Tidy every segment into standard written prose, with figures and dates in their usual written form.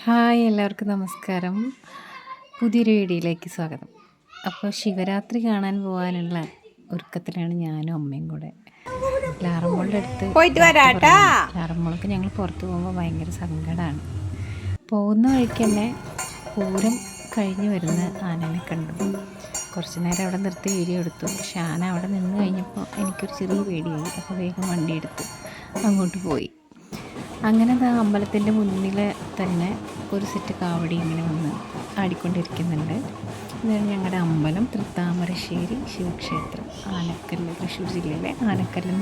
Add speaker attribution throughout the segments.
Speaker 1: Hi, എല്ലാവർക്കും നമസ്കാരം. പുതിയൊരു വീഡിയോയിലേക്ക് സ്വാഗതം. അപ്പോൾ ശിവരാത്രി കാണാൻ പോകാനുള്ള ഒരുക്കത്തിലാണ് ഞാനും അമ്മയും കൂടെ. ലാറമ്മളുടെ അടുത്ത് ലാറമ്മൾക്ക് ഞങ്ങൾ പുറത്ത് പോകുമ്പോൾ ഭയങ്കര സങ്കടമാണ്. പോകുന്ന വഴിക്ക് തന്നെ പൂരം കഴിഞ്ഞ് വരുന്ന ആനനെ കണ്ടു. കുറച്ച് നേരം അവിടെ നിർത്തി വീഡിയോ എടുത്തു. പക്ഷെ ആന അവിടെ നിന്ന് കഴിഞ്ഞപ്പോൾ എനിക്കൊരു ചെറിയ പേടിയായി. അപ്പോൾ വേഗം വണ്ടി എടുത്ത് അങ്ങോട്ട് പോയി. അങ്ങനെ അമ്പലത്തിൻ്റെ മുന്നിൽ തന്നെ ഒരു സെറ്റ് കാവടി ഇങ്ങനെ വന്ന് ആടിക്കൊണ്ടിരിക്കുന്നുണ്ട്. ഇതാണ് ഞങ്ങളുടെ അമ്പലം, തൃത്താമരശ്ശേരി ശിവക്ഷേത്രം, ആനക്കല്ല്, തൃശ്ശൂർ ജില്ലയിലെ ആനക്കല്ല്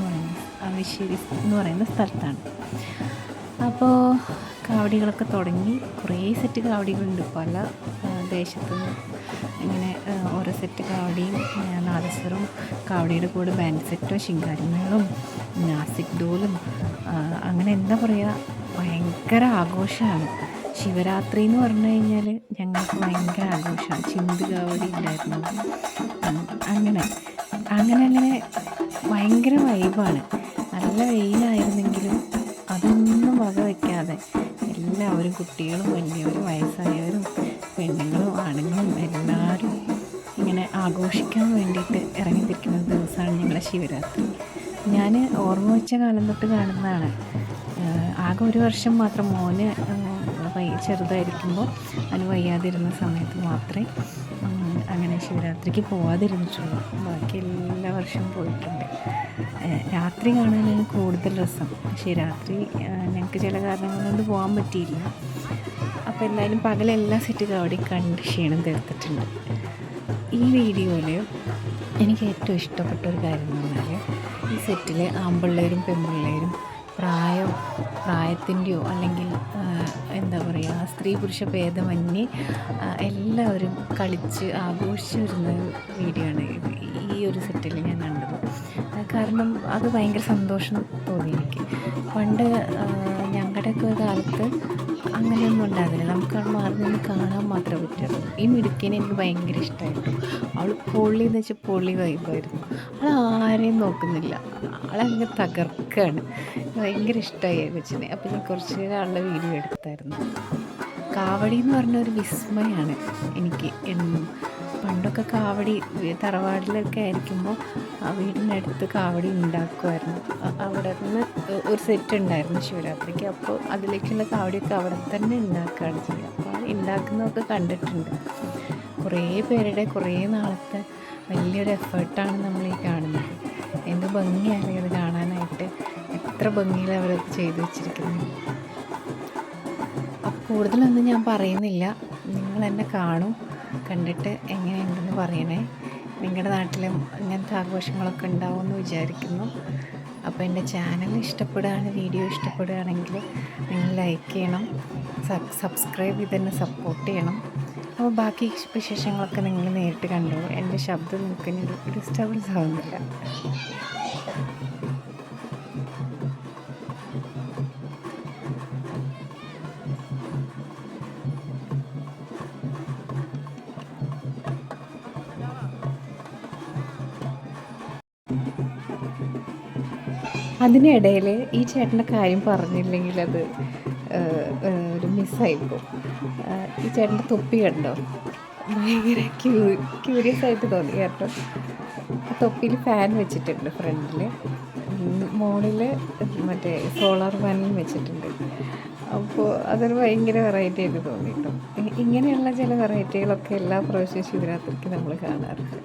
Speaker 1: ആവശ്ശേരി എന്ന് പറയുന്ന സ്ഥലത്താണ്. അപ്പോൾ കാവടികളൊക്കെ തുടങ്ങി. കുറേ സെറ്റ് കാവടികളുണ്ട്, പല ദേശത്തു നിന്ന് ഇങ്ങനെ ഓരോ സെറ്റ് കാവടിയും നാദസ്വരവും കാവടിയുടെ കൂടെ ബാൻഡ് സെറ്റും ശിങ്കാരിമേളവും നാസിക് ഡോലും അങ്ങനെ എന്താ പറയുക, ഭയങ്കര ആഘോഷമാണ്. ശിവരാത്രി എന്ന് പറഞ്ഞു കഴിഞ്ഞാൽ ഞങ്ങൾക്ക് ഭയങ്കര ആഘോഷമാണ്. ചിന്ത് കാവടി ഉണ്ടായിരുന്നു. അങ്ങനെ ഭയങ്കര വൈബാണ്. നല്ല വെയിലായിരുന്നെങ്കിലും അതൊന്നും വക വയ്ക്കാതെ എല്ലാവരും, കുട്ടികളും വലിയവരും വയസ്സായവരും പെണ്ണുങ്ങളും ആണുങ്ങളും എല്ലാവരും ഇങ്ങനെ ആഘോഷിക്കാൻ വേണ്ടിയിട്ട് ഇറങ്ങിത്തിരിക്കുന്ന ദിവസമാണ് ഞങ്ങളുടെ ശിവരാത്രി. ഞാൻ ഓർമ്മ വെച്ച കാലം തൊട്ട് കാണുന്നതാണ്. ആകെ ഒരു വർഷം മാത്രം മോന് ചെറുതായിരിക്കുമ്പോൾ അവന് വയ്യാതിരുന്ന സമയത്ത് മാത്രമേ അങ്ങനെ ശിവരാത്രിക്ക് പോവാതിരുന്നിട്ടുള്ളൂ. ബാക്കി എല്ലാ വർഷവും പോയിട്ടുണ്ട്. രാത്രി കാണാനാണ് കൂടുതൽ രസം. പക്ഷേ രാത്രി ഞങ്ങൾക്ക് ചില കാരണങ്ങൾ കൊണ്ട് പോകാൻ പറ്റിയില്ല. അപ്പോൾ എന്തായാലും പകലെല്ലാം സെറ്റ് കാവടി കണ്ട് ക്ഷീണം തീർത്തിട്ടുണ്ട്. ഈ വീഡിയോയിൽ എനിക്ക് ഏറ്റവും ഇഷ്ടപ്പെട്ട ഒരു കാര്യം എന്ന് പറഞ്ഞാൽ, ഈ സെറ്റിൽ ആൺപിള്ളേരും പെൺപിള്ളേരും പ്രായത്തിൻ്റെയോ അല്ലെങ്കിൽ എന്താ പറയുക, സ്ത്രീ പുരുഷ ഭേദമന്യേ എല്ലാവരും കളിച്ച് ആഘോഷിച്ച് വരുന്ന വീഡിയോ ആണ് ഈ ഒരു സെറ്റിൽ ഞാൻ കണ്ടത്. കാരണം അത് ഭയങ്കര സന്തോഷം തോന്നി എനിക്ക്. പണ്ട് ഞങ്ങളുടെയൊക്കെ കാലത്ത് അങ്ങനെയൊന്നും ഉണ്ടാകില്ല. നമുക്കവിടെ മാറി നിന്ന് കാണാൻ മാത്രമേ പറ്റുള്ളൂ. ഈ മിടുക്കിനെ എനിക്ക് ഭയങ്കര ഇഷ്ടമായിരുന്നു. അവൾ പൊള്ളി എന്ന് വെച്ചാൽ പൊള്ളി വൈബായിരുന്നു. അവൾ ആരെയും നോക്കുന്നില്ല, അവളങ്ങ് തകർക്കുകയാണ്. ഭയങ്കര ഇഷ്ടമായി കൊച്ചിനെ. അപ്പോൾ ഞാൻ കുറച്ച് നേരം അവളുടെ വീഡിയോ എടുത്തായിരുന്നു. കാവടി എന്ന് പറഞ്ഞ ഒരു വിസ്മയമാണ് എനിക്ക് എന്നും. പണ്ടൊക്കെ കാവടി തറവാടിലൊക്കെ ആയിരിക്കുമ്പോൾ വീടിനടുത്ത് കാവടി ഉണ്ടാക്കുമായിരുന്നു. അവിടെ നിന്ന് ഒരു സെറ്റ് ഉണ്ടായിരുന്നു ശിവരാത്രിക്ക്. അപ്പോൾ അതിലേക്കുള്ള കാവടിയൊക്കെ അവിടെ തന്നെ ഉണ്ടാക്കുകയാണ് ചെയ്യുക. അപ്പോൾ ഉണ്ടാക്കുന്നതൊക്കെ കണ്ടിട്ടുണ്ട്. കുറേ പേരുടെ കുറേ നാളത്തെ വലിയൊരു എഫേർട്ടാണ് നമ്മൾ ഈ കാണുന്നത്. എന്ത് ഭംഗിയാണ് അത് കാണാനായിട്ട്. എത്ര ഭംഗിയിൽ അവരത് ചെയ്തു വെച്ചിരിക്കുന്നത്. അപ്പോൾ കൂടുതലൊന്നും ഞാൻ പറയുന്നില്ല, നിങ്ങൾ എന്നെ കാണും. കണ്ടിട്ട് എങ്ങനെയുണ്ടെന്ന് പറയണേ. നിങ്ങളുടെ നാട്ടിലും ഇങ്ങനത്തെ ആഘോഷങ്ങളൊക്കെ ഉണ്ടാവുമെന്ന് വിചാരിക്കുന്നു. അപ്പോൾ എൻ്റെ ചാനൽ ഇഷ്ടപ്പെടുകയാണ്, വീഡിയോ ഇഷ്ടപ്പെടുകയാണെങ്കിൽ നിങ്ങൾ ലൈക്ക് ചെയ്യണം, സബ്സ്ക്രൈബ് ചെയ്ത് തന്നെ സപ്പോർട്ട് ചെയ്യണം. അപ്പോൾ ബാക്കി വിശേഷങ്ങളൊക്കെ നിങ്ങൾ നേരിട്ട് കണ്ടോളൂ. എൻ്റെ ശബ്ദം നിങ്ങൾക്ക് ഡിസ്റ്റർബൻസ് ആവുന്നില്ല. അതിനിടയിൽ ഈ ചേട്ടൻ്റെ കാര്യം പറഞ്ഞില്ലെങ്കിൽ അത് ഒരു മിസ്സായിപ്പോൾ. ഈ ചേട്ടൻ്റെ തൊപ്പി കണ്ടോ? ഭയങ്കര ക്യൂരിയസ് ആയിട്ട് തോന്നി കേട്ടോ. തൊപ്പിയിൽ ഫാൻ വെച്ചിട്ടുണ്ട് ഫ്രണ്ടിൽ, മുകളിൽ മറ്റേ സോളാർ പാനലും വെച്ചിട്ടുണ്ട്. അപ്പോൾ അതൊരു ഭയങ്കര വെറൈറ്റി ആയിട്ട് തോന്നി കേട്ടോ. ഇങ്ങനെയുള്ള ചില വെറൈറ്റികളൊക്കെ എല്ലാ പ്രാവശ്യവും ശിവരാത്രിക്ക് നമ്മൾ കാണാറുണ്ട്.